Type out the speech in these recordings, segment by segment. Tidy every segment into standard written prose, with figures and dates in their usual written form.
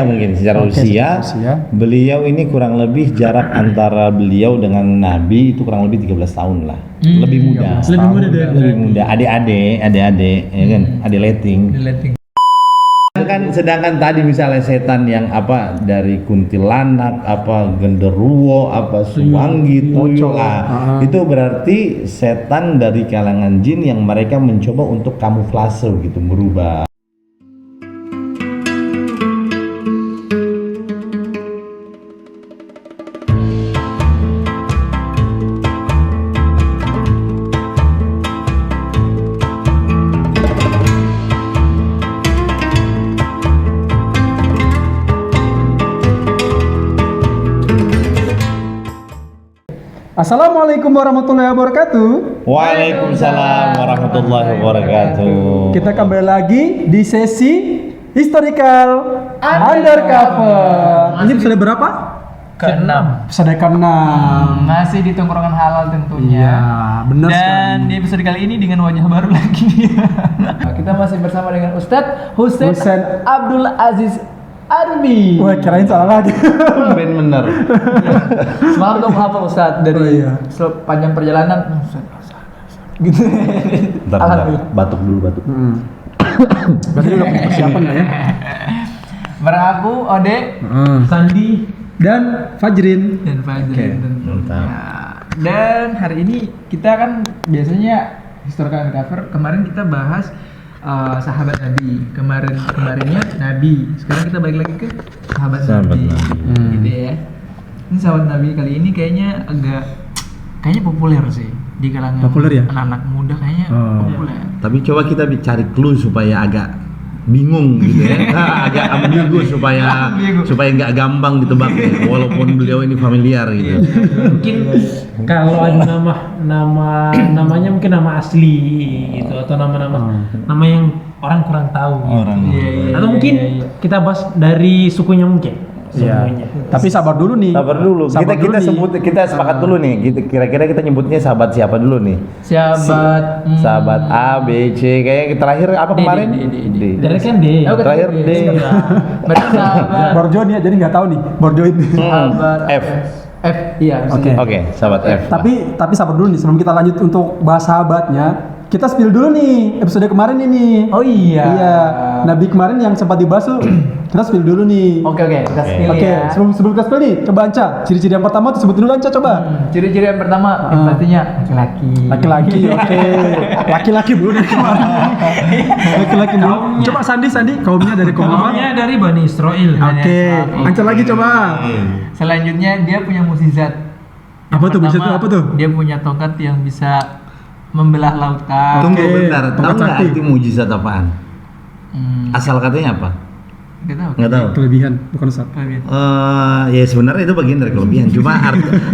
Mungkin secara usia, beliau ini kurang lebih jarak antara beliau dengan Nabi itu kurang lebih 13 tahun lah. Lebih muda. Lebih muda. Adik-adik, ya kan? Adik leting. Sedangkan tadi misalnya setan yang apa dari kuntilanak, apa genderuwo, apa suwangi, tuyul itu berarti setan dari kalangan jin yang mereka mencoba untuk kamuflase gitu, merubah. Assalamualaikum warahmatullahi wabarakatuh. Waalaikumsalam warahmatullahi wabarakatuh. Kita kembali lagi di sesi Historical Undercover. Ini episode berapa? Ke-6. Episode ke-6. Masih di tongkrongan halal tentunya. Iya, benar sekali. Dan di episode kali ini dengan wajah baru lagi. Kita masih bersama dengan Ustadz Husein Abdul Aziz Arbi. Wah, kirain salah lagi. Bener. Semalam dong hafal Ustadz dari sepanjang perjalanan. Gitu. Bentar, batuk dulu. Berarti udah punya persiapan lah ya. Barang aku, Ode, Sandi, dan Fajrin. Mantap. Ya. Dan hari ini kita kan biasanya Historical Undercover. Kemarin kita bahas sahabat Nabi. Kemarinnya Nabi. Sekarang kita balik lagi ke sahabat Nabi. Gitu ya. Ini sahabat Nabi kali ini kayaknya populer sih di kalangan anak-anak muda kayaknya populer. Tapi coba kita cari clue supaya agak bingung gitu ya. Agak ambigu supaya nggak gampang ditebak ya. Walaupun beliau ini familiar gitu. Mungkin kalau ada namanya mungkin nama asli gitu atau nama yang orang kurang tahu gitu. Atau mungkin kita bahas dari sukunya mungkin. Iya. Tapi sabar dulu nih. Kita sepakat dulu nih. Kira-kira kita nyebutnya sahabat siapa dulu nih? Sahabat A, B, C. Kayak terakhir apa kemarin? D. Dari kan D. Terakhir D. Berarti sahabat Borjo nih, jadi nggak tahu nih. Borjo ini. sahabat F. Iya. Oke, sahabat F. Tapi sabar dulu nih sebelum kita lanjut untuk bahas sahabatnya. Kita spill dulu nih episode kemarin ini. Oh iya. Iya. Nabi kemarin yang sempat dibahas tuh kita spill dulu nih. Oke, kita spill ya. Sebelum kita spill nih, coba Anca. Ciri-ciri yang pertama tuh sebutin dulu Anca coba. Ciri-ciri yang pertama pastinya Laki-laki, oke. Laki-laki belum dari kemarin. Laki-laki belum. Coba Sandi, kaumnya dari kaum apa? Kaumnya dari Bani Israel. Oke. Anca lagi coba. Selanjutnya dia punya mukjizat. Apa tuh mukjizatnya apa tuh? Dia punya tongkat yang bisa membelah lautan. Tunggu bentar, tahu nggak arti mujizat apaan? Asal katanya apa? Nggak tahu. Kelebihan, bukan Ustaz. Ya sebenarnya itu bagian dari kelebihan. Cuma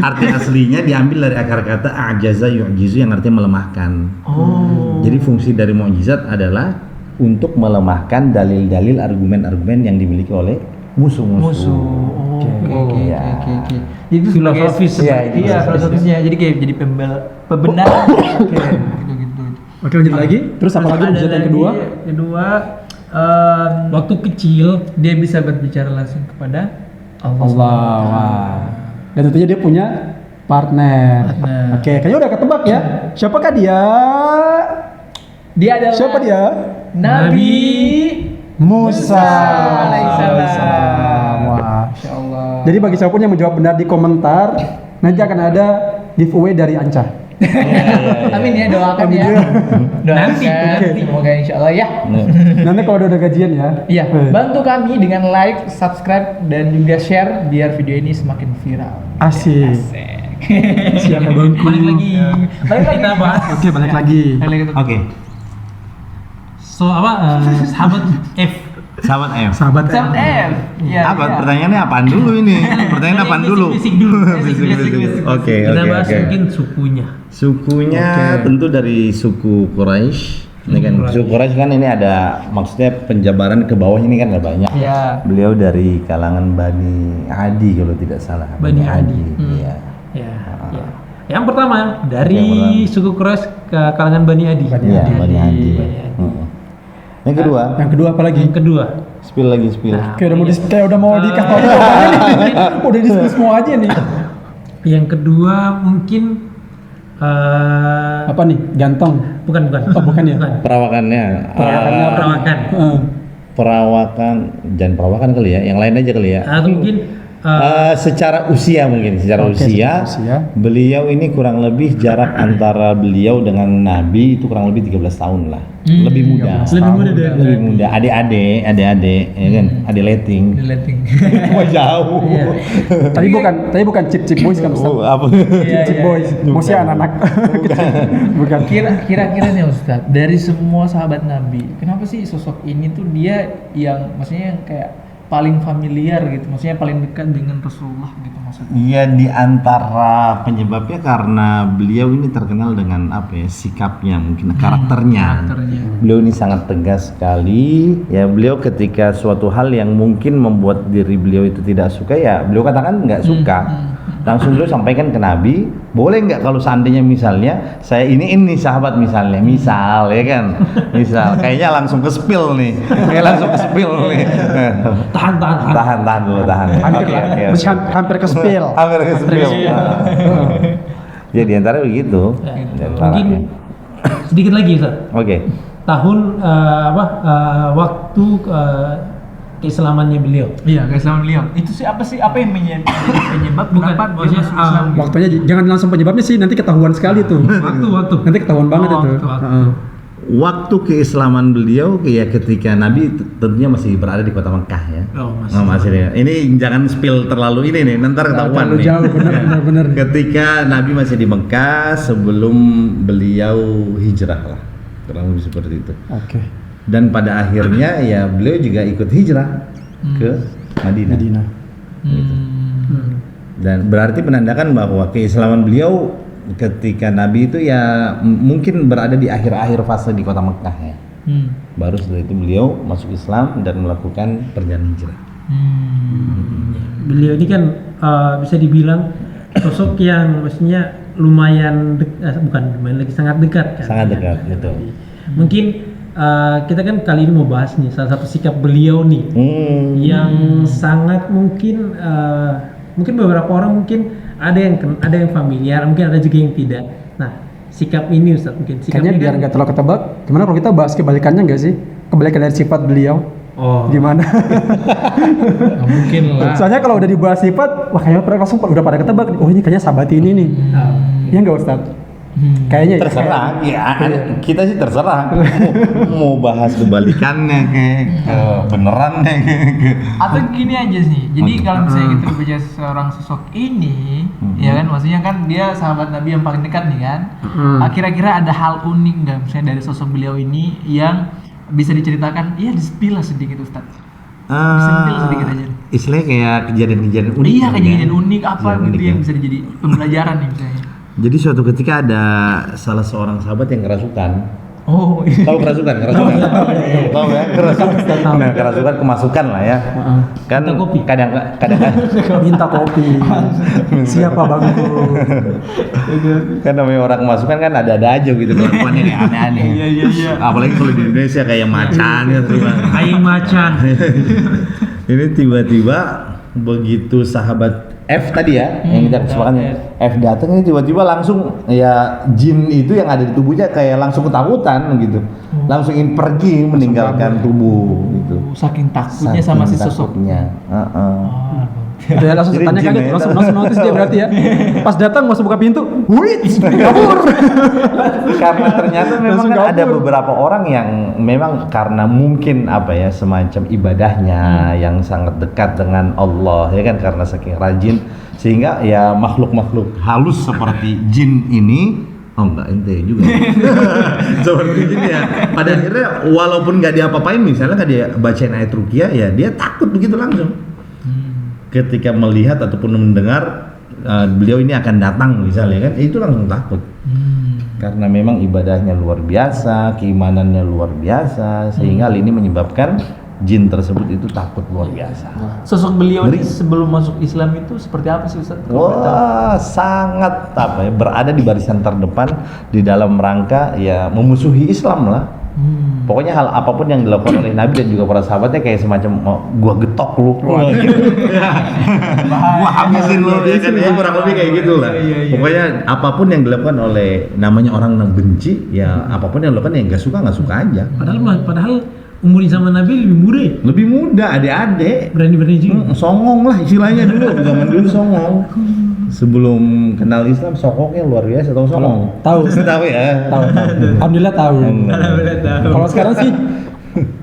arti aslinya diambil dari akar kata ajaza yu'jizu yang artinya melemahkan. Jadi fungsi dari mukjizat adalah untuk melemahkan dalil-dalil argumen-argumen yang dimiliki oleh musuh-musuh. Oke. Itu filosofis. Iya, filosofisnya. Jadi kayak jadi pembenar. Oke, lanjut lagi. Terus apa lagi mujizat yang kedua? Waktu kecil dia bisa berbicara langsung kepada Allah. Dan tentunya dia punya partner. Oke, kayaknya udah ketebak ya. Siapakah dia? Dia adalah Siapa dia? Nabi Musa alaihissalam. Wah, Insyaallah. jadi bagi siapapun yang menjawab benar di komentar, nanti akan ada giveaway dari Anca. Amin ya, doakan ya. Nanti. Semoga insyaallah ya. Nanti kalau udah gajian ya. Iya, bantu kami dengan like, subscribe dan juga share biar video ini semakin viral. Asik. Siapa bangku? balik lagi. Kita bahas. Oke, balik lagi. Oke. Sahabat F. Sahabat F. Sahabat F. Ya, Apa pertanyaannya apaan dulu ini? Pertanyaan apaan dulu? Basic dulu. Oke. Kita bahas mungkin sukunya. Sukunya tentu dari suku Quraisy. Ini kan suku Quraisy kan ini ada maksudnya penjabaran ke bawah ini kan ada banyak. Iya. Beliau dari kalangan Bani Adi kalau tidak salah. Bani Adi. Iya. Ya. Yang pertama dari suku Quraisy ke kalangan Bani Adi. Bani Adi. Yang kedua, Yang kedua apa lagi? Yang kedua. spill lagi spill. Kayak udah mau dikasih udah di semua aja nih. Yang kedua mungkin Apa nih? Ganteng. bukan. Oh, bukan ya? Perawakannya, Perawakan. perawakan, jangan perawakan kali ya, yang lain aja kali ya. Atau mungkin Secara usia mungkin, secara Oke, usia, secara usia. beliau ini kurang lebih jarak antara beliau dengan Nabi itu kurang lebih 13 tahun lah. Lebih muda. lebih muda dari Lebih muda. Adik-adik, ya kan? Adik leting. Deleting. Wah jauh. Tapi bukan chip boys kan Ustaz? Oh, apa? Chip boys. Maksudnya anak-anak kecil. Bukan. Kira-kira nih Ustaz, dari semua sahabat Nabi, kenapa sih sosok ini tuh dia yang maksudnya yang kayak paling familiar gitu, maksudnya paling dekat dengan Rasulullah gitu maksudnya? Iya, di antara penyebabnya karena beliau ini terkenal dengan apa ya, sikapnya mungkin karakternya. Beliau ini sangat tegas sekali. Ya, beliau ketika suatu hal yang mungkin membuat diri beliau itu tidak suka, ya beliau katakan nggak suka. Langsung beliau sampaikan ke Nabi, boleh nggak kalau seandainya misalnya saya ini sahabat misalnya, misal ya kan, misal kayaknya langsung ke spill nih, kayak langsung ke spill nih. Tahan dulu. Hampir Oke. hampir ke spill. Hampir ke spill. Ya di antara begitu. Di antaranya. mungkin sedikit lagi Ustaz. Oke. Tahun waktu keislamannya beliau. Iya, keislaman beliau. Itu sih apa yang penyebab Bukan, kenapa dia maksudnya, masuk Islam? Waktunya jangan langsung penyebabnya sih, nanti ketahuan sekali tuh. Waktu. Nanti ketahuan banget itu. waktu. Heeh. Waktu keislaman beliau ya ketika Nabi tentunya masih berada di kota Mekah ya. Oh, Oh, masih ya. Ini jangan spill terlalu ini nih, nanti ketahuan Terlalu nih. jauh, benar. Ketika Nabi masih di Mekah sebelum beliau hijrah lah, kurang lebih seperti itu. Oke. Dan pada akhirnya ya beliau juga ikut hijrah ke Madinah. Dan berarti menandakan bahwa keislaman beliau ketika Nabi itu ya mungkin berada di akhir-akhir fase di kota Mekah ya. Baru setelah itu beliau masuk Islam dan melakukan perjalanan hijrah. Beliau ini kan bisa dibilang sosok yang maksudnya lumayan bukan lumayan lagi sangat dekat kan. Sangat dekat, betul. Mungkin kita kan kali ini mau bahas nih salah satu sikap beliau nih yang sangat mungkin beberapa orang mungkin ada yang familiar, mungkin ada juga yang tidak. Nah, sikap ini Ustaz mungkin Kayaknya biar nggak terlalu ketebak, gimana kalau kita bahas kebalikannya nggak sih? Kebalikan dari sifat beliau. Oh. Gimana? Nggak mungkin lah. Soalnya kalau udah dibahas sifat, wah kayaknya langsung udah pada ketebak nih. Oh ini kayaknya sahabat ini nih. Iya nggak Ustaz? Kayaknya Terserah, ya kita sih terserah. Mau bahas kebalikannya kayak beneran deh. Atau gini aja sih. Jadi kalau misalnya kita berbicara seorang sosok ini, ya kan, maksudnya kan dia sahabat Nabi yang paling dekat nih kan. Kira-kira ada hal unik nggak misalnya dari sosok beliau ini yang bisa diceritakan? Iya, di-spill lah sedikit Ustaz. Sentil sedikit aja. Istilahnya kayak kejadian-kejadian unik. Iya, kan, kejadian ya? unik apa Kejadian gitu unik, yang ya. bisa jadi pembelajaran nih misalnya. Jadi suatu ketika ada salah seorang sahabat yang kerasukan. Oh, Tahu kerasukan? Tahu ya? Kerasukan. Nah, kerasukan kemasukan lah ya. Kan Minta kopi. kadang minta kopi. Siapa bangku? kan namanya orang kemasukan kan ada aja gitu kelakuannya kayak aneh-aneh. Iya. Apalagi kalau di Indonesia kayak macan gitu. Aing macan. Ini tiba-tiba begitu sahabat F tadi ya yang kita kesepakatan F datang ini tiba-tiba langsung ya jin itu yang ada di tubuhnya kayak langsung ketakutan gitu, langsung ingin pergi meninggalkan tubuh gitu. Saking takutnya sama si sosoknya. Itu ya langsung Jadi tanya kan jin dia, ya. langsung notice dia berarti ya. Pas datang masuk buka pintu, wih, kabur. Karena ternyata memang Langsung kan ada kabur. beberapa orang yang memang karena mungkin apa ya semacam ibadahnya yang sangat dekat dengan Allah ya kan, karena saking rajin sehingga ya makhluk-makhluk halus seperti jin ini enggak ente juga seperti gini ya, pada akhirnya walaupun nggak diapa-apain misalnya nggak dia bacain ayat ruqyah ya dia takut begitu langsung ketika melihat ataupun mendengar beliau ini akan datang misalnya kan, itu langsung takut karena memang ibadahnya luar biasa, keimanannya luar biasa sehingga hal ini menyebabkan jin tersebut itu takut luar biasa. Sosok beliau ini Ngeri. sebelum masuk Islam itu seperti apa sih Ustaz? Wah, sangat apa ya, berada di barisan terdepan di dalam rangka ya memusuhi Islam lah. Pokoknya hal apapun yang dilakukan oleh Nabi dan juga para sahabatnya kayak semacam gua getok lu, gua habisin lu, ya kan ya kurang lebih kayak gitu lah. Pokoknya apapun yang dilakukan oleh namanya orang yang benci, ya apapun yang dilakukan yang nggak suka aja. Padahal umur zaman Nabi lebih muda ya? Lebih muda, adik-adik. Berani juga. Songong lah istilahnya dulu, zaman dulu songong. Sebelum kenal Islam songongnya luar biasa, tahu songong? Tahu. Tahu ya? Tahu. Alhamdulillah tahu. Kalau sekarang sih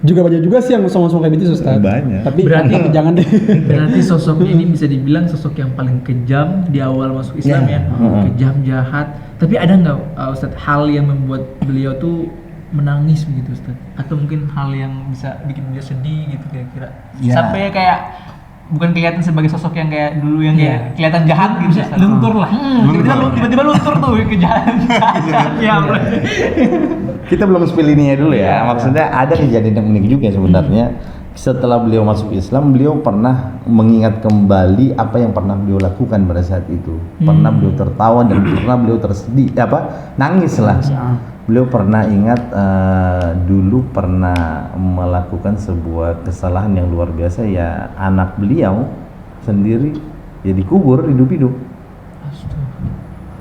juga banyak juga sih yang songong-songong kayak gitu, Ustaz. Banyak. Tapi Berarti- jangan deh. Berarti sosoknya ini bisa dibilang sosok yang paling kejam di awal masuk Islam ya. Kejam, jahat. Tapi ada nggak Ustadz hal yang membuat beliau tuh menangis begitu Ustadz? Atau mungkin hal yang bisa bikin beliau sedih gitu kira-kira? Ya. Sampai kayak bukan kelihatan sebagai sosok yang kayak dulu yang kayak kelihatan jahat gitu. Bisa Ustadz. luntur lah. Tiba-tiba luntur tuh kejahatan. Ya, Kita belum spill ininya dulu ya. Maksudnya ada kejadian yang unik juga sebenarnya. Setelah beliau masuk Islam, beliau pernah mengingat kembali apa yang pernah beliau lakukan pada saat itu. Pernah beliau tertawa dan pernah beliau tersedih, nangis lah. Beliau pernah ingat dulu pernah melakukan sebuah kesalahan yang luar biasa, ya anak beliau sendiri ya dikubur hidup-hidup.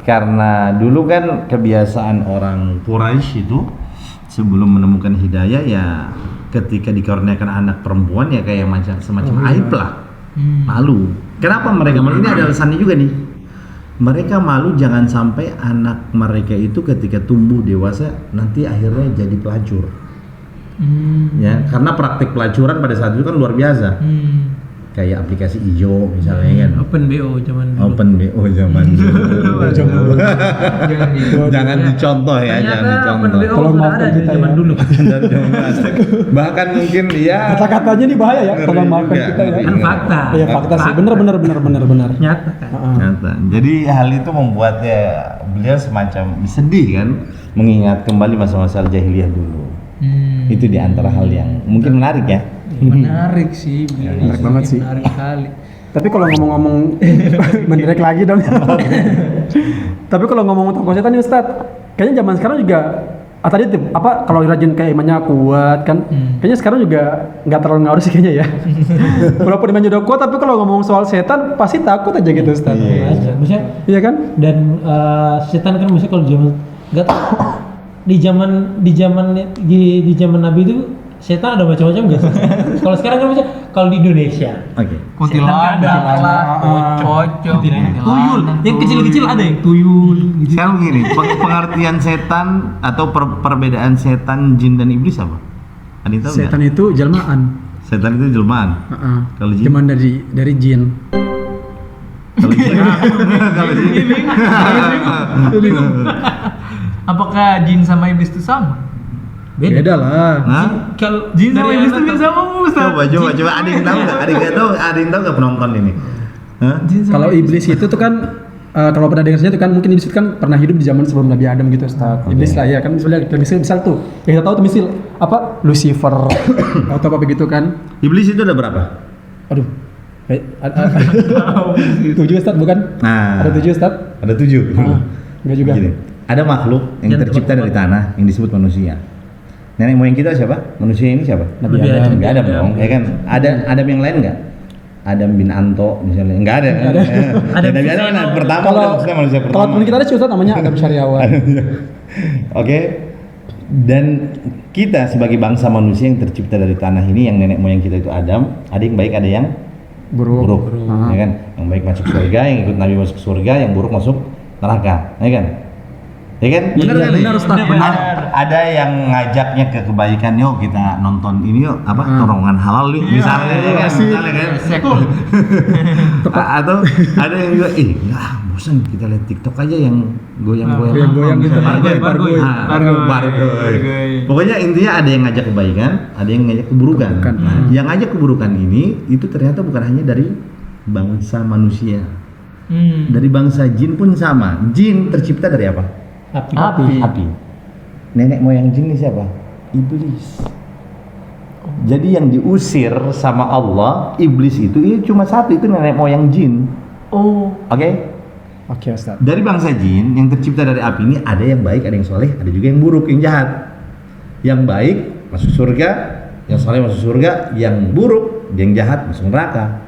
Karena dulu kan kebiasaan orang Quraisy itu sebelum menemukan hidayah ya ketika dikaruniakan anak perempuan ya kayak macam semacam aib lah, malu. Kenapa mereka malu? Ini ada alasannya juga nih. Mereka malu jangan sampai anak mereka itu ketika tumbuh dewasa nanti akhirnya jadi pelacur. Ya, karena praktik pelacuran pada saat itu kan luar biasa. Kayak aplikasi hijau misalnya kan. Open BO zaman dulu. Open BO zaman dulu. Jangan dicontoh ya, jangan dicontoh. Tolong maafkan kita zaman ya. dulu. Bahkan mungkin ya Kata-katanya ini bahaya ya, tolong maafkan juga. kita ya. Kan fakta. Iya fakta sih, benar. Nyata kan. Nyata. Jadi hal itu membuat ya beliau semacam sedih kan, mengingat kembali masa-masa jahiliyah dulu. Itu di antara hal yang mungkin menarik ya. Menarik sih, Menarik banget sih. Menarik sekali. Tapi kalau ngomong-ngomong mendirect lagi dong. Tapi kalau ngomong tokoh setan nih Ustaz, kayaknya zaman sekarang juga tadi tuh apa kalau rajin kayak imannya kuat kan, kayaknya sekarang juga nggak terlalu ngaruh sih kayaknya ya. Walaupun imannya udah kuat, tapi kalau ngomong soal setan pasti takut aja gitu Ustaz. Maksudnya Iya kan? dan setan kan maksudnya kalau zaman nggak tahu di zaman Nabi itu setan ada macam-macam nggak sih? Kalau sekarang kan maksudnya kalau di Indonesia Oke. Kuntilanak lah, cocok, tuyul, yang kecil-kecil ada yang tuyul gitu. Sekarang begini, pengertian setan atau perbedaan setan, jin dan iblis apa? Ada yang tahu nggak? Setan itu jelmaan. Setan itu jelmaan. Kalau jin? Cuman dari jin. Kalau jin? Kalau jin? Apakah jin sama iblis itu sama? Beda lah. Hah? Kalau Jin sama dari iblis itu anak- bisa sama Ustaz. Coba. Ada yang tahu nggak? Ada yang tahu? Ada yang tahu nggak penonton ini? Hah? Kalau iblis itu tuh kan kalau pernah dengar saja tuh kan mungkin iblis itu kan pernah hidup di zaman sebelum Nabi Adam gitu Ustaz. Iblis lah ya kan misalnya misal tuh yang kita tahu tuh misal apa Lucifer atau apa begitu kan. Iblis itu ada berapa? Aduh. Tujuh Ustaz bukan? Nah, Ada tujuh Ustaz? Ada 7. Enggak juga. Gini, ada makhluk yang tercipta dari tanah yang disebut manusia. Nenek moyang kita siapa? Manusia ini siapa? Nabi Adam. Nabi Adam dong, ya kan? Ada Adam yang lain nggak? Adam bin Anto misalnya, nggak ada kan? Ada Nabi Adam kan pertama, Kalau maksudnya manusia kalau pertama. teman kita ada sih Ustaz namanya Adam Syariawan. Oke. Dan kita sebagai bangsa manusia yang tercipta dari tanah ini, yang nenek moyang kita itu Adam, ada yang baik, ada yang buruk. Ya kan? Yang baik masuk surga, yang ikut Nabi masuk surga, yang buruk masuk neraka, ya kan? Ya kan? Iya, Benar benar, Ustaz, benar. Ada yang ngajaknya ke kebaikan, yuk kita nonton ini yuk, apa tongkrongan halal yuk, misalnya, ya kan? Misalnya kan? Atau ada yang juga, bosan kita lihat TikTok aja yang goyang-goyang gitu. Bargoy. Bargoy. Pokoknya intinya ada yang ngajak kebaikan, ada yang ngajak keburukan. Nah, yang ngajak keburukan ini itu ternyata bukan hanya dari bangsa manusia. Dari bangsa jin pun sama. Jin tercipta dari apa? Api. Nenek moyang jin ini siapa? Iblis. Jadi yang diusir sama Allah, iblis itu cuma satu, itu nenek moyang jin. Oke? Oke Ustaz. Dari bangsa jin yang tercipta dari api ini ada yang baik, ada yang soleh, ada juga yang buruk, yang jahat. Yang baik masuk surga, yang saleh masuk surga, yang buruk, yang jahat masuk neraka.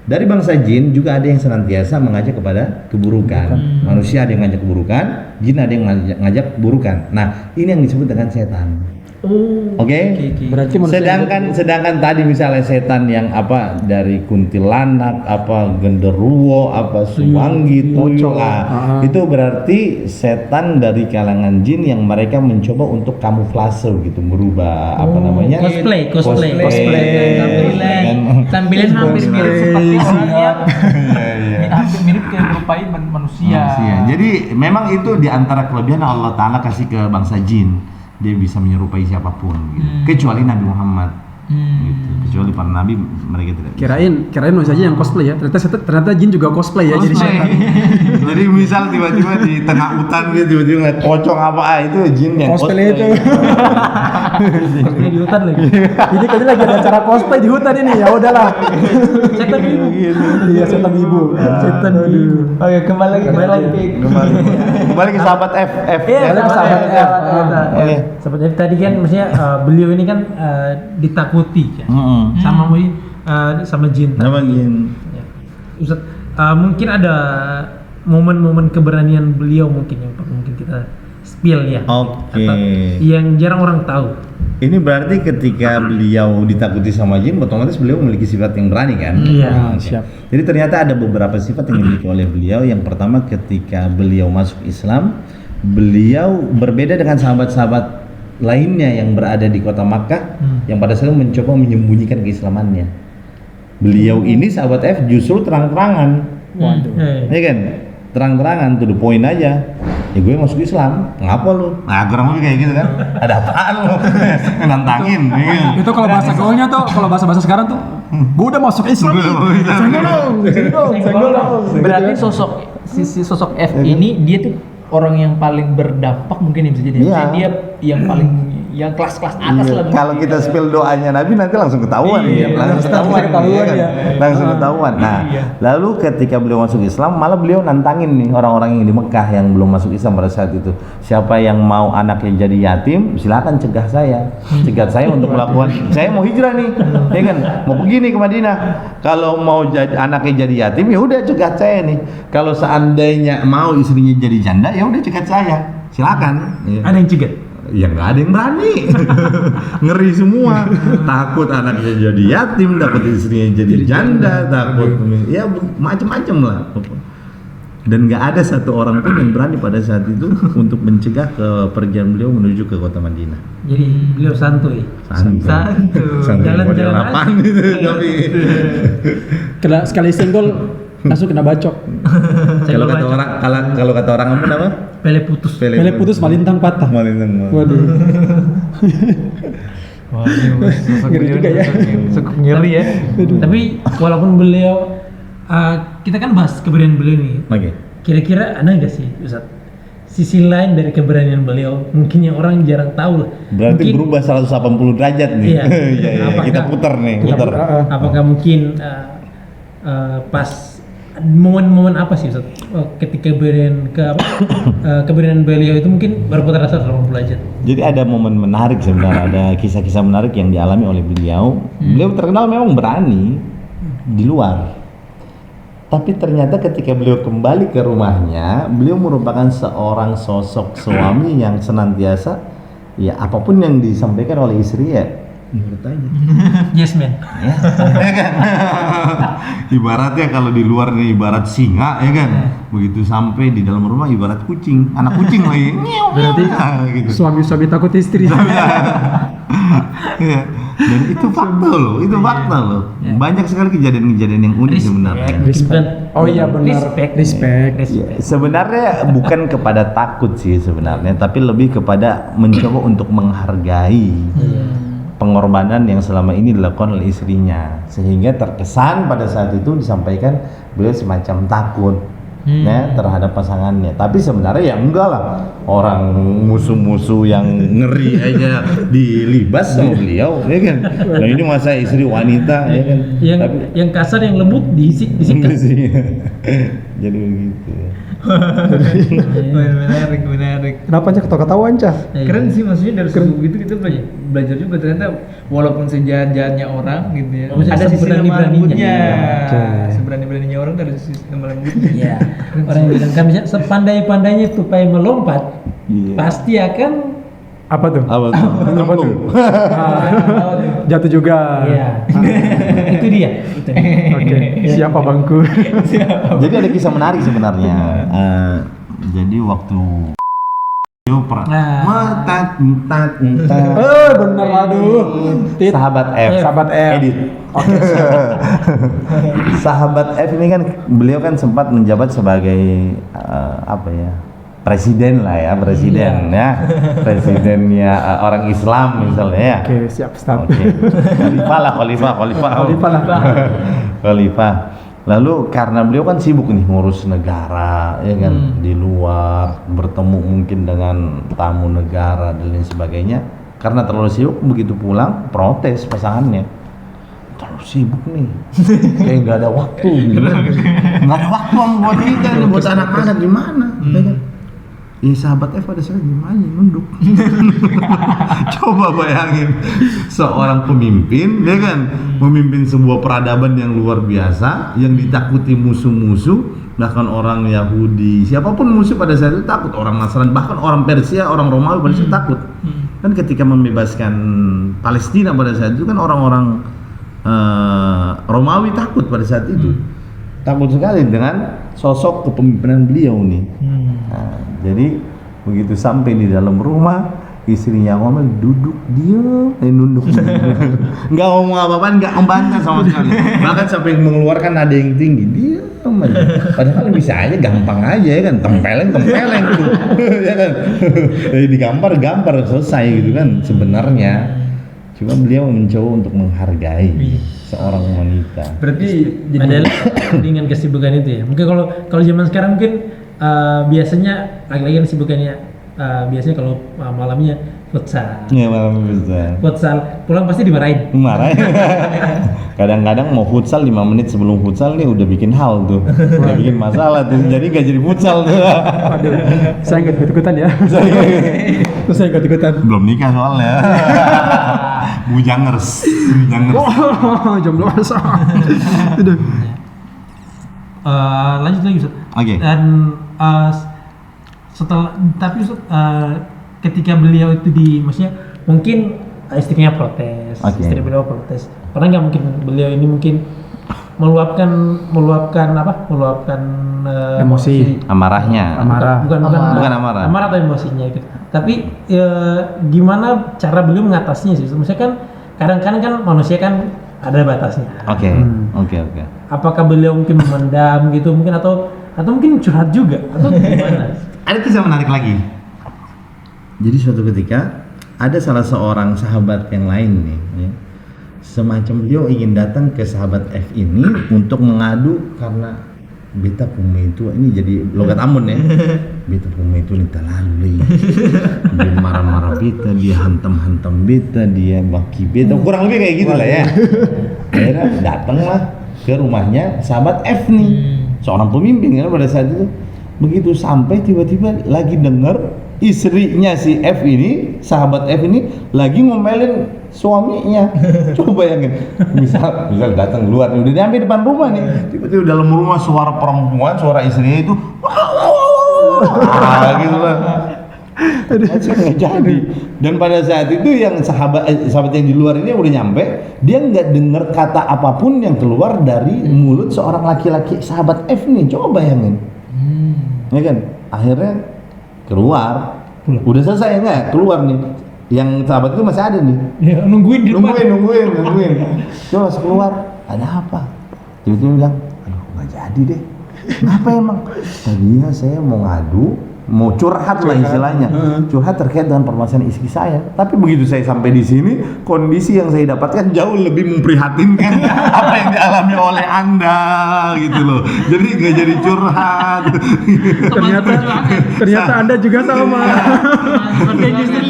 Dari bangsa jin juga ada yang senantiasa mengajak kepada keburukan. Manusia ada yang ngajak keburukan, jin ada yang ngajak keburukan. Nah, ini yang disebut dengan setan. Oke. Berarti manusia Sedangkan tadi misalnya setan yang apa dari kuntilanak, apa genderuwo, apa suwangi, tuyul, itu berarti setan dari kalangan jin yang mereka mencoba untuk kamuflase gitu, merubah apa namanya? Cosplay. Tampilan hampir mirip seperti orang yang hampir mirip menyerupai manusia. Jadi memang itu di antara kelebihan Allah Ta'ala kasih ke bangsa jin. Dia bisa menyerupai siapapun gitu. Kecuali Nabi Muhammad gitu. Kecuali para nabi mereka tidak bisa. Kirain manusia aja yang cosplay ya. Ternyata jin juga cosplay ya jadi setan. Jadi misal tiba-tiba di tengah hutan gitu tiba-tiba ngeliat pocong apa itu jin yang Cosplay itu. Cosplay di hutan lagi. Ini kayaknya lagi ada acara cosplay di hutan ini. Ya udahlah. Setan ibu. Iya, setan ibu. Setan ibu. Oke, kembali lagi. Kembali ke sahabat F. Kembali ke sahabat F. Oke. Seperti tadi kan maksudnya beliau ini kan ditakuti kan. Sama jin. Nama jin. Ya. Ustaz, mungkin ada momen-momen keberanian beliau mungkin yang mungkin kita spill ya. Oke. Atau yang jarang orang tahu. Ini berarti ketika beliau ditakuti sama jin, otomatis beliau memiliki sifat yang berani kan? Iya. Oke. Siap. Jadi ternyata ada beberapa sifat yang dimiliki oleh beliau. Yang pertama ketika beliau masuk Islam, beliau berbeda dengan sahabat-sahabat lainnya yang berada di kota Makkah yang pada saat itu mencoba menyembunyikan keislamannya. Beliau ini sahabat F justru terang-terangan. Ya kan? Terang-terangan to the point aja. Ya gue masuk Islam, ngapa lu? Nah kurang lebih kayak gitu kan. Ada apaan lu? Nantangin. Itu kalau bahasa gaulnya tuh, kalau bahasa sekarang tuh, gue udah masuk Islam. Senggol dong. Berarti sosok F ini dia tuh orang yang paling berdampak mungkin ya bisa jadi. Iya. Dia yang paling yang kelas-kelas atas lah. Kalau kita spill doanya Nabi nanti langsung ketahuan. Iya, Langsung ketahuan. Langsung ketahuan. Nah, lalu ketika beliau masuk Islam, malah beliau nantangin nih orang-orang yang di Mekah yang belum masuk Islam pada saat itu. Siapa yang mau anaknya jadi yatim, silakan cegah saya. Cegat saya untuk melakukan. Saya mau hijrah nih, ya kan? Mau pergi nih ke Madinah. Kalau mau jadi anaknya jadi yatim, ya udah cegat saya nih. Kalau seandainya mau istrinya jadi janda, ya udah cegat saya. Silakan. Ada yang cegat. Ya nggak ada yang berani. Ngeri semua. Takut anaknya jadi yatim, takut istrinya jadi janda, takut ya macam-macam lah. Dan nggak ada satu orang pun yang berani pada saat itu untuk mencegah kepergian beliau menuju ke kota Madinah. Jadi beliau santuy. Jalan-jalan apaan itu tapi Sekali senggol langsung kena bacok. kalau kata orang kamu apa? Pele putus. Pele putus malintang patah. Malintang. Waduh. Wah, ngeri juga ya. Cukup ngeri ya. Tapi walaupun beliau kita kan bahas keberanian beliau nih. Oke. Kira-kira ada nggak sih Ustaz sisi lain dari keberanian beliau mungkin yang orang jarang tahu lah. Berarti mungkin, berubah 180 derajat nih. Iya. Iya. Kita putar nih, putar. Apakah mungkin pas momen-momen apa sih Ustaz? Ketika keberanian beliau itu mungkin berputar 180 derajat. Jadi ada momen menarik sebenarnya, ada kisah-kisah menarik yang dialami oleh beliau. Beliau terkenal memang berani di luar. Tapi ternyata ketika beliau kembali ke rumahnya, beliau merupakan seorang sosok suami yang senantiasa ya apapun yang disampaikan oleh istri ya nurut aja. Yes man. Ya kan? Ibaratnya kalau di luar nih ibarat singa ya kan. Begitu sampai di dalam rumah ibarat kucing, anak kucing lagi. Berarti gitu. suami takut istri. Ya. Dan itu fakta loh, itu fakta loh. Banyak sekali kejadian-kejadian yang unik sebenarnya. Oh iya benar. Respect. Ya, sebenarnya bukan kepada takut sih sebenarnya, tapi lebih kepada mencoba untuk menghargai pengorbanan yang selama ini dilakukan oleh istrinya, sehingga terkesan pada saat itu disampaikan beliau semacam takut ya terhadap pasangannya. Tapi sebenarnya ya enggak lah, orang musuh-musuh yang ngeri aja dilibas sama beliau, ya kan. Nah ini masa istri wanita, ya kan. Yang kasar, yang lembut disikat. Jadi begitu. Menarik. Kenapa Cah ketawa-ketawa Cah? Keren sih, maksudnya dari segi begitu kita belajar juga ternyata walaupun sejahat-jahatnya orang gitu ya, ada sisi lemah lembutnya. Seberani-beraninya orang ada sisi lemah lembutnya. Iya. Orang yang bilang kan misalnya sepandai-pandainya tupai melompat, pasti akan Apa tuh? Apa tuh? Jatuh juga. Iya. Itu dia. Oke. Siapa bangku? Jadi ada kisah menarik sebenarnya. Jadi waktu Bener aduh. Sahabat F. Sahabat F. Edit. Oke. Sahabat F ini kan beliau kan sempat menjabat sebagai apa ya? Presiden lah ya, presidennya orang Islam misalnya ya. Oke, siap Ustaz. Oke. Khalifah. Lalu karena beliau kan sibuk nih ngurus negara, ya kan, di luar, bertemu mungkin dengan tamu negara dan lain sebagainya. Karena terlalu sibuk, begitu pulang protes pasangannya. Terlalu sibuk nih, kayak nggak ada waktu, gitu. Nggak ada waktu buat kita, buat anak-anak gimana? Ya kan? Sahabat F ada saya gimana nunduk. Coba bayangin seorang pemimpin, ya kan, memimpin sebuah peradaban yang luar biasa, yang ditakuti musuh-musuh, bahkan orang Yahudi, siapapun musuh pada saat itu takut, orang Nasrani, bahkan orang Persia, orang Romawi pada saat itu takut. Kan ketika membebaskan Palestina pada saat itu kan orang-orang Romawi takut pada saat itu, takut sekali dengan sosok kepemimpinan beliau nih. Nah, jadi begitu sampai di dalam rumah, istrinya ngomel, duduk diam, nunduk. Nggak ngomong apa-apa, nggak membantah sama sekali. Bahkan sampai mengeluarkan nada yang tinggi, diam aja. Padahal bisa aja, gampang aja ya kan, tempeleng gitu. Ya kan. Jadi digambar selesai gitu kan sebenarnya. Cuma beliau mencoba untuk menghargai seorang wanita. Berarti adalah dengan kesibukan itu ya. Mungkin kalau zaman sekarang mungkin biasanya lagi-lagi kesibukannya biasanya kalau malamnya futsal. Iya, malam futsal. Pulang pasti dimarahin. Marahin. Kadang-kadang mau futsal 5 menit sebelum futsal nih udah bikin hal tuh. Udah bikin masalah tuh. Jadi gak jadi futsal tuh. Aduh, saya nggak ikut-ikutan ya. Terus saya ikut-ikutan. Belum nikah soalnya. Bujangers. Oh, jomblo masa. Aduh. Lanjut lagi Ustaz. Oke. Dan setelah ketika beliau itu maksudnya mungkin istrinya protes, istri beliau protes. Pernah nggak mungkin beliau ini mungkin meluapkan emosi, amarahnya. bukan amarah. Amarah atau emosinya gitu. Tapi gimana cara beliau mengatasinya sih? Maksudnya kan kadang-kadang kan manusia kan ada batasnya. Oke. Apakah beliau mungkin memendam gitu mungkin atau mungkin curhat juga atau gimana? Ada kisah menarik lagi. Jadi suatu ketika ada salah seorang sahabat yang lain nih, ya. Semacam beliau ingin datang ke sahabat F ini untuk mengadu karena beta punya itu, ini jadi logat Ambon ya. Beta punya itu nih terlalu, dia marah-marah beta, dia hantam-hantam beta, dia baki beta, kurang lebih kayak gitu lah ya. Akhirnya datanglah ke rumahnya sahabat F nih, seorang pemimpin kan pada saat itu. Begitu sampai tiba-tiba lagi dengar istrinya si F ini, sahabat F ini lagi ngomelin suaminya. Coba bayangin, misal datang luar, udah nyampe depan rumah nih, tiba-tiba dalam rumah suara perempuan, suara istrinya itu, gitu lah. Nggak jadi. Dan pada saat itu yang sahabat yang di luar ini udah nyampe, dia nggak dengar kata apapun yang keluar dari mulut seorang laki-laki sahabat F nih. Coba bayangin. Ya kan, akhirnya keluar, udah selesai nggak keluar nih, yang sahabat itu masih ada nih, Ya, nungguin di depan. nungguin, coba keluar, ada apa? Tiba-tiba bilang, aduh nggak jadi deh. Kenapa emang? Tadinya saya mau ngadu mau curhat lah istilahnya, curhat terkait dengan permasalahan istri saya. Tapi begitu saya sampai di sini, kondisi yang saya dapatkan jauh lebih memprihatinkan apa yang dialami oleh Anda gitu loh. Jadi nggak jadi curhat. Ternyata Anda juga sama. Tapi justru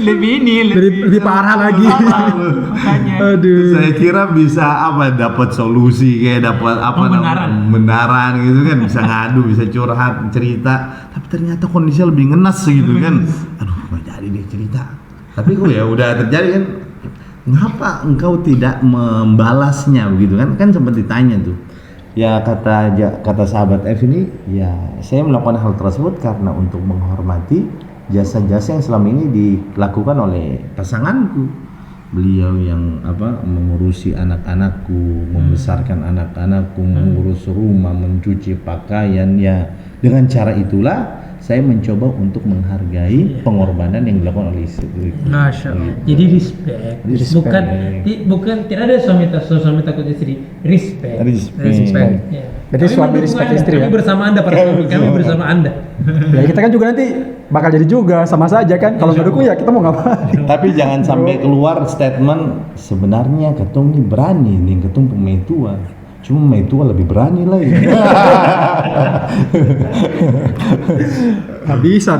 Lebih parah lagi. Makanya. Aduh. Saya kira bisa dapat solusi kayak dapat pembenaran gitu kan, bisa ngadu, bisa curhat, cerita. Tapi ternyata kondisinya lebih ngenes gitu kan. Aduh, nggak jadi deh cerita. Tapi kok ya udah terjadi kan. Ngapa engkau tidak membalasnya begitu kan? Kan sempat ditanya tuh. Ya kata sahabat F ini, ya saya melakukan hal tersebut karena untuk menghormati jasa-jasa yang selama ini dilakukan oleh pasanganku. Beliau yang mengurusi anak-anakku, membesarkan anak-anakku, mengurus rumah, mencuci pakaian, ya dengan cara itulah saya mencoba untuk menghargai pengorbanan yang dilakukan oleh istri. Masya Allah. Jadi respect. Bukan tidak ada suami takut istri. Respect. Ya. Jadi suami respect istri ya. Kami bersama Anda para suami, kami bersama Anda. Ya kita kan juga nanti bakal jadi juga sama saja kan. Kalau nggak dukung ya kita mau ngapain? Tapi jangan sampai keluar statement sebenarnya ketung ini berani nih, ketung pemain tua. Cuma pemain tua lebih berani lah ya. bisa.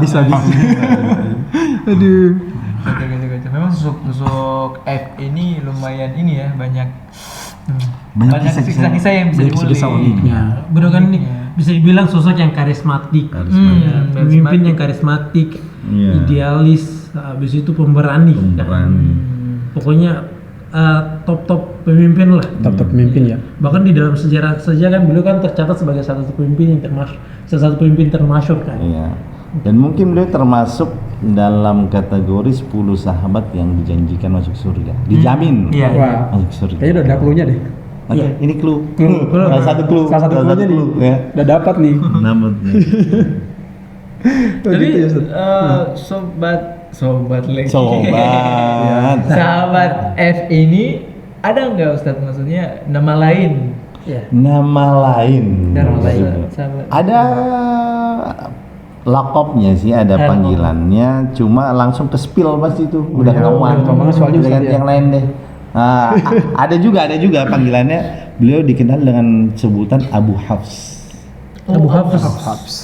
Aduh. Gacor. Memang sosok F ini lumayan ini ya, banyak kisah-kisah yang bisa diulik. Ya, benar kan ini bisa dibilang sosok yang karismatik. Pemimpin yang karismatik, idealis, habis itu pemberani. Pokoknya top pemimpin lah. Top pemimpin ya. Bahkan di dalam sejarah saja kan beliau kan tercatat sebagai salah satu pemimpin termasyhur kan. Iya. Dan mungkin beliau termasuk dalam kategori 10 sahabat yang dijanjikan masuk surga. Dijamin masuk surga. Kayaknya udah ada clue-nya deh. Oke, ini clue. Salah satu clue nih. Ya. Udah dapat nih. Namanya. Tapi Gitu sobat lagi. Sahabat F ini ada nggak Ustadz, maksudnya nama lain? Ya. Nama lain. Sahabat. Ada lakopnya sih, ada panggilannya, cuma langsung ke spill pasti itu. Udah ketahuan. soalnya Udah ganti yang lain deh. Ada juga panggilannya. Beliau dikenal dengan sebutan Abu Hafs. Abu Hafs.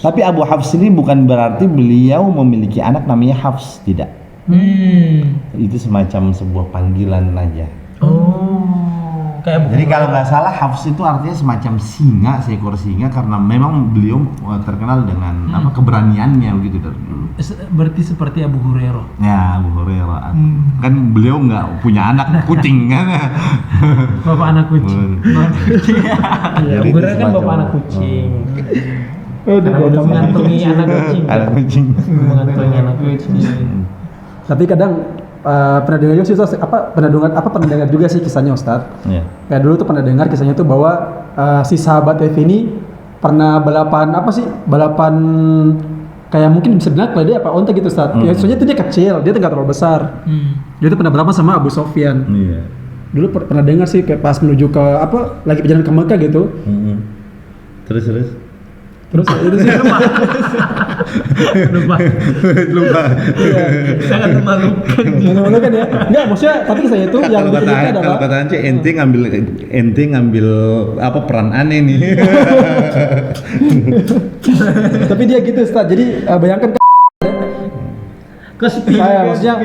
Tapi Abu Hafs ini bukan berarti beliau memiliki anak namanya Hafs, tidak. Itu semacam sebuah panggilan aja. Jadi kalau nggak salah Hafs itu artinya semacam singa, seekor singa, karena memang beliau terkenal dengan keberaniannya begitu dari dulu. Berarti seperti Abu Hurairah. Ya, Abu Hurairah. Kan beliau nggak punya anak kucing kan. Bapak anak kucing. Ya, Abu Hurairah kan bapak anak kucing. Karena udah mengantongi anak kucing. Mengantongi anak kucing. Tapi kadang pernah dengar juga sih Ustaz, pernah dengar juga sih kisahnya Ustaz. Iya. Kayak dulu tuh pernah dengar kisahnya tuh bahwa si sahabat F ini pernah balapan kayak mungkin bisa bilang keledai apa onta gitu Ustaz. Ya soalnya itu dia kecil, dia tuh nggak terlalu besar. Dia tuh pernah balapan sama Abu Sofyan. Iya. Dulu pernah dengar sih kayak pas menuju ke lagi perjalanan ke Mekah gitu. Terus Itu sih lupa. Sangat memalukan ya. Enggak, maksudnya tapi saya itu yang Kalau kata Anci, ente ngambil peran aneh nih. Tapi dia gitu Ustaz. Jadi bayangkan maksudnya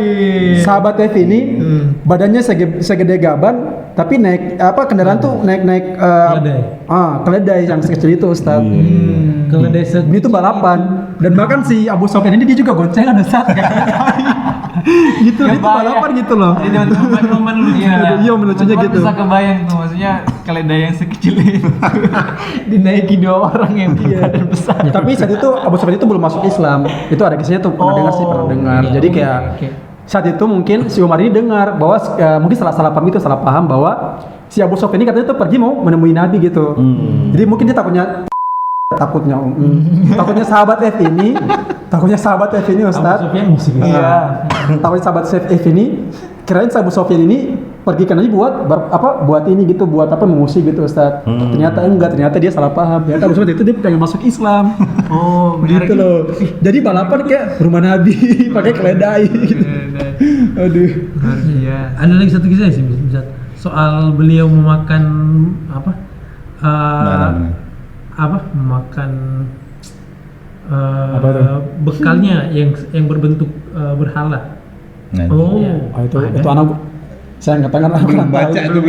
sahabat F ini badannya segede gaban, tapi naik kendaraan tuh naik keledai yang sekecil itu Ustaz. Keledai ini tuh balapan, dan bahkan si Abu Sofyan ini dia juga goncengan Ustaz. Gitu, itu balapan gitu loh. Jadi teman-teman Iya, melucunya gitu. Bisa kebayang tuh, maksudnya keledai yang sekecil itu dinaiki 2 orang yang badan besar. Tapi saat itu Abu Sofyan itu belum masuk Islam. Itu ada kisahnya tuh, pernah dengar. Jadi kayak saat itu mungkin si Umar ini dengar bahwa mungkin salah paham bahwa si Abu Sofyan ini katanya tuh pergi mau menemui Nabi gitu. Jadi mungkin dia takutnya sahabat F ini Ustaz. Abu Sofyan musik. Takutnya sahabat F ini kirain Abu Sofyan ini pergi ke Nabi buat ini gitu, buat mengusik gitu Ustaz. Ternyata enggak, ternyata dia salah paham. Ternyata maksudnya itu dia pengen masuk Islam. Oh, menarik. Gitu loh. Jadi balapan kayak rumah Nabi pakai keledai gitu. Aduh. Iya. Ada lagi satu kisah sih, Ustaz. Soal beliau memakan apa? Memakan Apa tuh? bekalnya yang berbentuk berhala. Nah, Itu anak saya katakan aku belum baca tuh.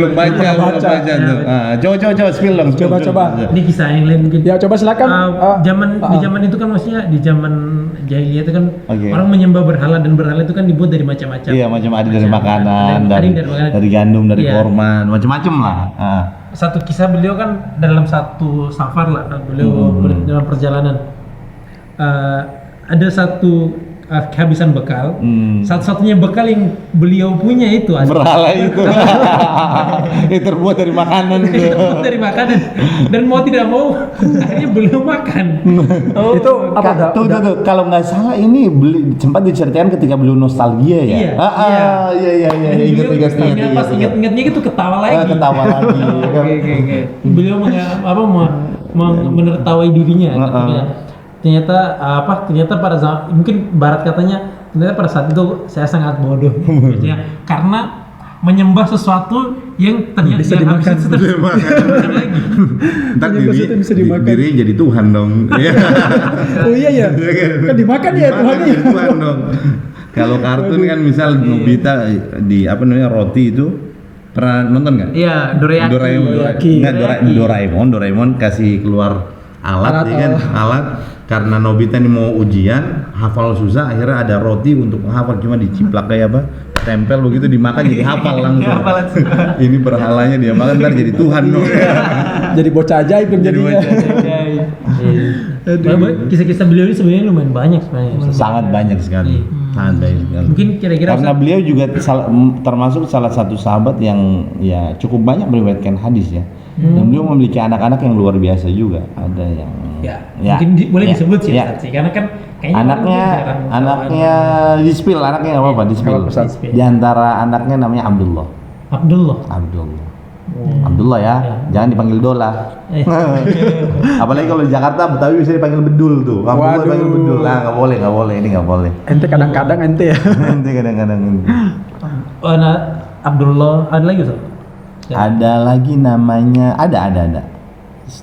Coba spill dong. Coba. Ini kisah yang lain mungkin. Ya coba silakan. Di zaman itu kan maksudnya di zaman jahiliyah itu kan Oke. orang menyembah berhala, dan berhala itu kan dibuat dari macam-macam. Iya, macam ada dari makanan, Ada yang dari gandum, dari Iya. korma, macam-macam lah. Satu kisah beliau kan dalam satu safar lah, beliau dalam perjalanan ada satu kehabisan bekal. Satu-satunya bekal yang beliau punya itu Berhala itu. Itu terbuat dari makanan tuh. terbuat dari makanan, dan mau tidak mau akhirnya beliau makan. Itu apa Tuh, kalau nggak salah ini sempat diceritakan ketika beliau nostalgia ya. Iya. Ingat. Pas ingat-ingatnya gitu ketawa lagi. Ketawa lagi. Oke. Beliau menertawai dirinya. Ternyata pada zaman, mungkin barat katanya, ternyata pada saat itu saya sangat bodoh. Maksudnya, karena menyembah sesuatu yang ternyata Bisa dimakan. lagi. Ntar Ternyata itu bisa dimakan. diri jadi Tuhan dong. Oh iya ya. Kan dimakan ya Tuhannya. Jadi Tuhan dong. Kalau kartun kan misal Nobita di roti itu pernah nonton nggak? Iya, Doraemon kasih keluar alat ya kan, alat karena Nobita ini mau ujian hafal susah, akhirnya ada roti untuk menghafal, cuma diciplak kayak apa, tempel begitu, dimakan jadi hafal langsung. Ini berhalanya dia makan, ntar jadi Tuhan dong. Jadi bocah ajaib yang jadinya. Kisah-kisah beliau ini sebenarnya lumayan banyak sebenarnya. Sangat banyak sekali. Mungkin kira-kira Karena beliau juga termasuk salah satu sahabat yang ya cukup banyak meriwayatkan hadis ya. Dan beliau memiliki anak-anak yang luar biasa juga. Ada yang mungkin boleh disebut sih, Ustaz, karena kan kayaknya anaknya di-spill, anaknya nggak apa-apa, di-spill. Di antara anaknya namanya Abdullah. Abdullah ya, jangan dipanggil Dola. Apalagi kalau di Jakarta Betawi bisa dipanggil Bedul tuh. Abdullah dipanggil Bedul. Nah, nggak boleh, ini nggak boleh. Ente kadang-kadang ente ya. Ente kadang-kadang ente. Abdullah, ada lagi Ustaz? Ada lagi namanya, ada.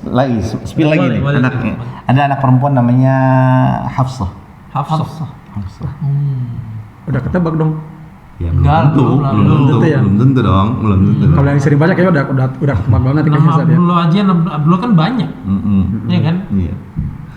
Lagi, spill lagi nih Boleh. anaknya. Ada anak perempuan namanya Hafsah. Udah ketebak dong. Ya, Enggak, belum tentu dong. Kalau yang sering baca kayaknya udah ketebak banget kayaknya Nama Ustaz ya. Abdullah aja, Abdullah kan banyak, ya kan? Iya.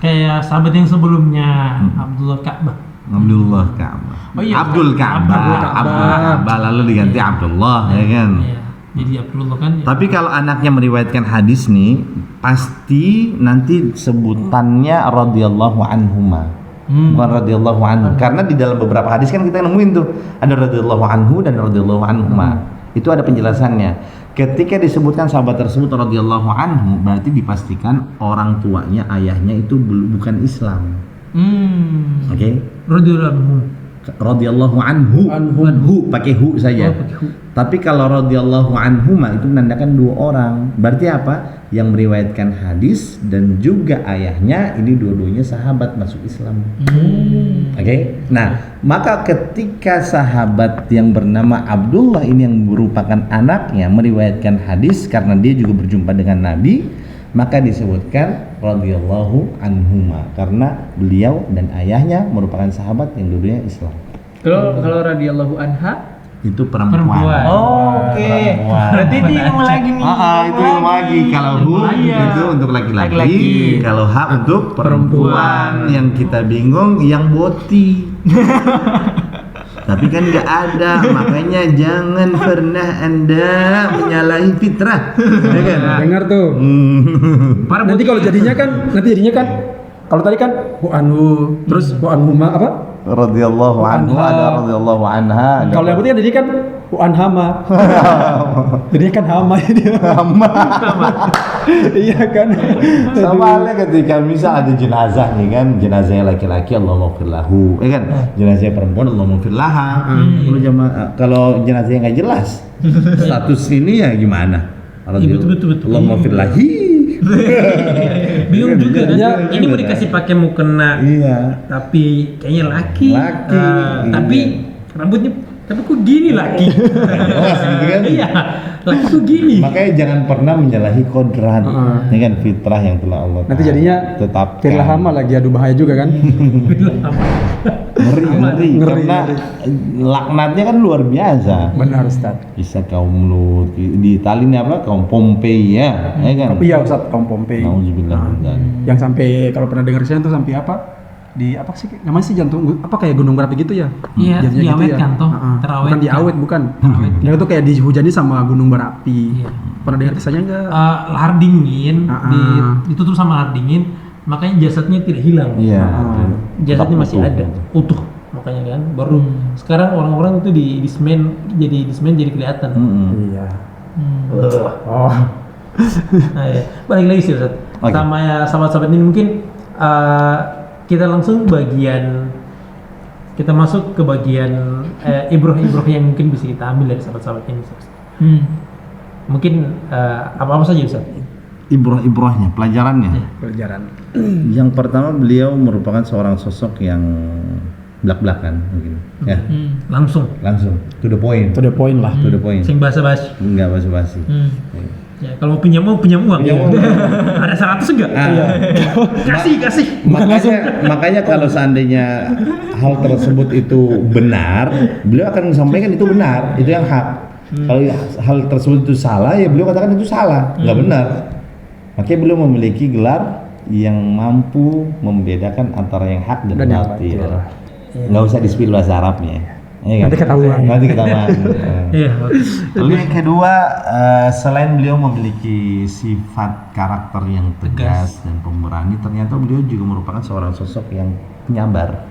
Kayak sahabat yang sebelumnya, Abdullah Ka'bah. Abdullah Ka'bah. Oh iya, Abdul Ka'bah. Lalu diganti Abdullah, ya kan? Iya. Jadi Abdullah kan. Tapi kalau anaknya meriwayatkan hadis nih, pasti nanti sebutannya radhiyallahu anhuma. Bukan radhiyallahu anhu. Karena di dalam beberapa hadis kan kita nemuin tuh ada radhiyallahu anhu dan radhiyallahu anhuma. Itu ada penjelasannya. Ketika disebutkan sahabat tersebut radhiyallahu anhu, berarti dipastikan orang tuanya, ayahnya itu bukan Islam. Oke? Radhiyallahu anhu pakai hu saja. Tapi kalau radhiyallahu anhuma itu menandakan dua orang. Berarti apa? Yang meriwayatkan hadis dan juga ayahnya ini dua-duanya sahabat masuk Islam. Oke? Nah, maka ketika sahabat yang bernama Abdullah ini yang merupakan anaknya meriwayatkan hadis karena dia juga berjumpa dengan Nabi, maka disebutkan radhiyallahu anhuma karena beliau dan ayahnya merupakan sahabat yang dua-duanya Islam. Kalau radhiyallahu anha Itu perempuan. Oke. Berarti itu ilmu lagi nih. Itu ilmu lagi. Kalau hu itu untuk laki-laki, kalau ha untuk perempuan. Yang kita bingung yang boti. Tapi kan nggak ada, makanya jangan pernah Anda menyalahi fitrah. Ya kan? Dengar tuh. Nanti kalau jadinya kan, kalau tadi kan bu anhu, terus bu anhuma apa? radhiyallahu anhu, ada radhiyallahu anha. Kalau yang penting jadi kan Anhama. Jadi kan hama dia. Iya kan. Sama halnya ketika misal ada jenazah nih kan, jenazahnya laki-laki Allahumma ighfir lahu, ya kan? Jenazahnya perempuan Allahumma ighfir laha. Kalau jenazahnya nggak jelas, status ini ya gimana? Betul. Allahumma ighfir lahi. Bingung juga kan? Ini mau dikasih pakai mukena, tapi kayaknya laki. Tapi rambutnya, tapi kok gini laki? Iya, laki kok gini. Makanya jangan pernah menyalahi kodrat, ini kan fitrah yang telah Allah. Nanti jadinya tetap firlah hama lagi, adu bahaya juga kan? ngeri karena laknatnya kan luar biasa. Benar Ustaz. Bisa kaum Lut, di Itali apa kaum Pompei ya, kan? Iya Ustaz, kaum Pompei. Nauzubillah. Yang sampai kalau pernah dengar saya tuh sampai apa? Di apa sih namanya sih jantung apa kayak gunung berapi gitu ya? Iya, Jadinya diawetkan gitu ya. toh, terawetkan. Bukan diawet bukan. Dia tuh kayak dihujani sama gunung berapi. Pernah dengar kisahnya enggak? Lahar dingin, ditutup sama lahar dingin, makanya jasadnya tidak hilang. Iya. Jasadnya masih ada, utuh. Makanya kan, baru sekarang orang-orang itu di semen jadi kelihatan. Iya. Oh. Nah, ya. Balik lagi sih Ustaz. Sama ya sahabat-sahabat ini mungkin kita langsung kita masuk ke bagian ibroh-ibroh yang mungkin bisa kita ambil dari sahabat-sahabat ini. Mungkin apa-apa saja Ustaz? Ibroh-ibrohnya, pelajarannya. Pelajaran. Yang pertama beliau merupakan seorang sosok yang belak-belakan mungkin. Ya. Langsung. To the point. To the point lah. To the point. Sing basa-basi. Enggak basa-basi. Ya, kalau pinjam uang. Ada 100 enggak? Kasih. Makanya kalau seandainya hal tersebut itu benar, beliau akan sampaikan itu benar, itu yang hak. Kalau hal tersebut itu salah, ya beliau katakan itu salah, nggak benar. Makanya beliau memiliki gelar yang mampu membedakan antara yang hak dan batil. Nggak usah di-spill bahasa Arabnya. Nanti ketahuan. Iya. Lalu yang kedua, selain beliau memiliki sifat karakter yang tegas dan pemberani, ternyata beliau juga merupakan seorang sosok yang penyabar.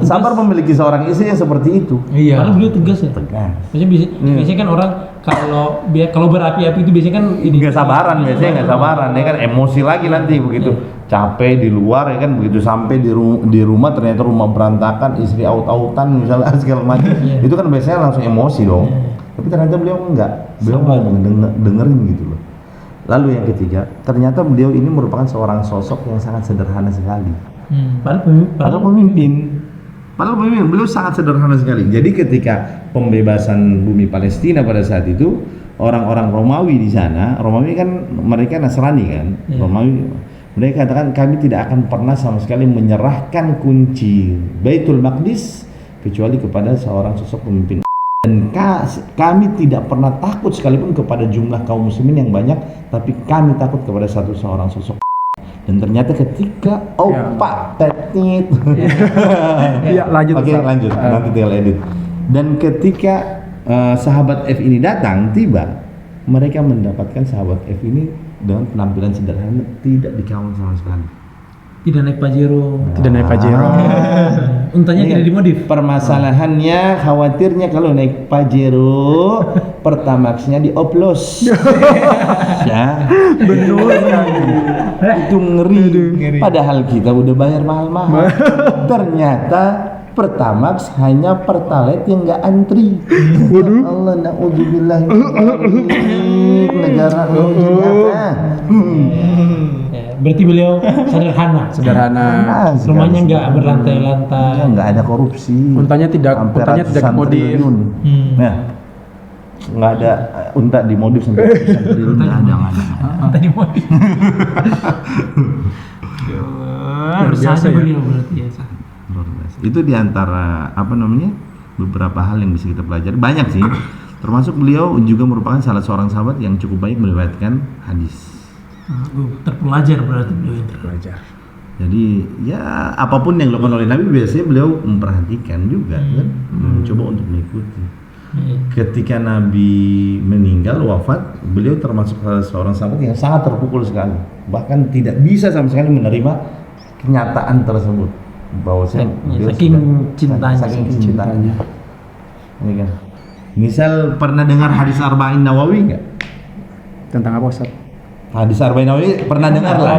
Sabar memiliki seorang istri yang seperti itu. Iya. Padahal beliau tegas ya. Tegas. Biasanya kan orang kalau berapi-api itu biasanya kan nggak sabaran, biasanya nggak sabaran, ya kan emosi lagi nanti begitu capek di luar ya kan, begitu sampai di rumah ternyata rumah berantakan, istri aut-autan misalnya segala macam, itu kan biasanya langsung emosi dong. Tapi ternyata beliau enggak, beliau mau dengerin gitu loh. Lalu yang ketiga, ternyata beliau ini merupakan seorang sosok yang sangat sederhana sekali. Padahal pemimpin, beliau sangat sederhana sekali. Jadi ketika pembebasan bumi Palestina pada saat itu, orang-orang Romawi di sana, Romawi kan mereka Nasrani kan, Romawi, mereka katakan kami tidak akan pernah sama sekali menyerahkan kunci Baitul Maqdis kecuali kepada seorang sosok pemimpin. Dan kami tidak pernah takut sekalipun kepada jumlah kaum muslimin yang banyak, tapi kami takut kepada seorang sosok. Dan ternyata ketika Pak Tetit, lanjut. Oke, lanjut. Nanti tinggal edit. Dan ketika sahabat F ini datang, tiba, mereka mendapatkan sahabat F ini dengan penampilan sederhana, tidak dikawal sama sekali. Tidak naik Pajero. Untanya tidak dimodif. Permasalahannya, khawatirnya kalau naik Pajero, Pertamaxnya dioplos. Ya, benar. Itu ngeri. Padahal kita udah bayar mahal-mahal. Ternyata Pertamax hanya Pertalite yang nggak antri. Waduh. Allah, naudzubillah. Negara apa? Berarti beliau sederhana. Rumahnya nggak berlantai-lantai. Nggak ada korupsi. Untanya tidak modif. Nah, nggak ada unta dimodif sampai ratusan triliun. Nggak ada. Unta dimodif. Biasa ya. Beliau berarti ya. Itu diantara beberapa hal yang bisa kita pelajari. Banyak sih. Termasuk beliau juga merupakan salah seorang sahabat yang cukup baik meriwayatkan hadis. Terpelajar berarti beliau terpelajar. Jadi ya apapun yang dilakukan oleh Nabi biasanya beliau memperhatikan juga kan, mencoba untuk mengikuti. Ketika Nabi meninggal wafat, beliau termasuk seorang sahabat yang sangat terpukul sekali, bahkan tidak bisa sama sekali menerima kenyataan tersebut bahwasanya beliau saking sudah- cintanya. saking cintanya. Iya kan? Misal pernah dengar hadis Arba'in Nawawi nggak? Tentang apa Ustaz? Hadis Arba'in Nawawi pernah dengar lah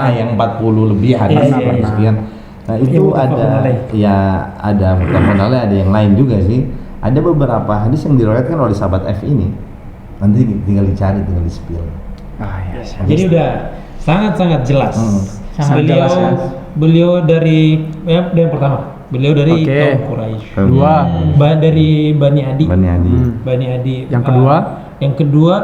ya, yang 40 lebih hadis Iya, iya, sekian. Nah itu Iya, muttafaqun ada alaih. ya ada muttafaqun alaih, ada yang lain juga sih. Ada beberapa hadis yang diriwayatkan oleh sahabat F ini. Nanti tinggal dicari, tinggal di-spill. Ah ya. Jadi udah sangat-sangat jelas. Sangat Beliau jelas, ya. beliau dari yang pertama. Beliau dari Oke. kaum Quraisy. Kedua. Dari Bani Adi. Bani Adi. Bani Adi. Yang kedua? Yang kedua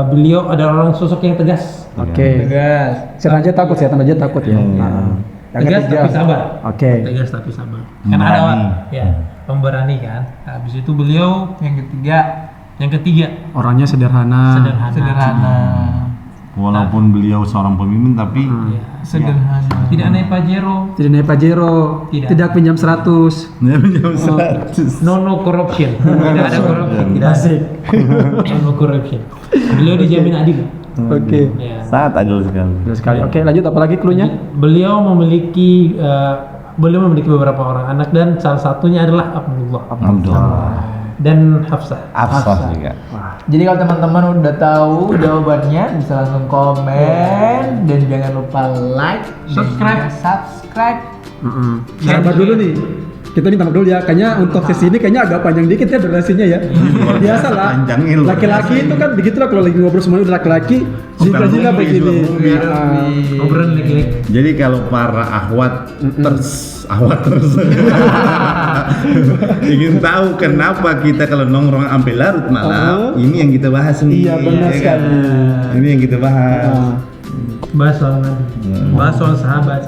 beliau adalah orang sosok yang tegas. Oke. Tegas. Setan aja takut, setan aja takut ya. Nah, yang Tegas ketiga. tapi sabar. Oke. Tegas tapi sabar. Kan Pemberani. ada orang ya, pemberani kan. Habis itu beliau yang ketiga Orangnya sederhana. Sederhana. Walaupun beliau seorang pemimpin tapi Ya. Sederhana. Tidak naik pajero, Tidak naik pajero, Tidak. tidak pinjam 100. no corruption. Tidak ada korupsi, tidak Asik. no corruption. Beliau dijamin adil. Oke. Ya. sangat adil sekali. Betul sekali. Oke, lanjut apa lagi clue-nya? Beliau memiliki beberapa orang anak dan salah satunya adalah Abdullah dan Hafsah. Afsah juga. Jadi kalau teman-teman udah tahu jawabannya bisa langsung komen dan jangan lupa like, Subscribe. dan juga subscribe. Sabar dulu nih. Kita minta maaf dulu ya. Kayaknya untuk sesi ini kayaknya agak panjang dikit ya durasinya ya. Biasa lah. Panjangin loh. Laki-laki itu kan begitulah kalau lagi ngobrol semuanya udah laki-laki. Zina-zina Bukan begini. movie, Ah. Obrolan laki-laki. Jadi kalau para ahwat terus ingin tahu kenapa kita kalau nongkrong sampai larut malam, ini yang kita bahas nih. Iya, benar ya kan? sekali. Ini yang kita bahas. Bahas soal Nabi, bahas soal sahabat.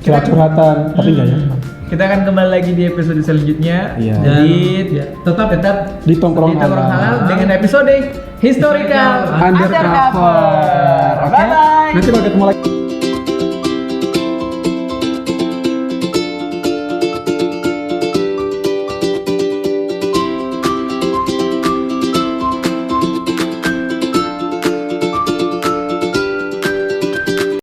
Curhat-curhatan, tapi enggak ya. Kita akan kembali lagi di episode selanjutnya. Iya. Jadi Ya, tetap Di tongkrong halal dengan episode historical Undercover. Bye bye. Nanti bakal ketemu lagi.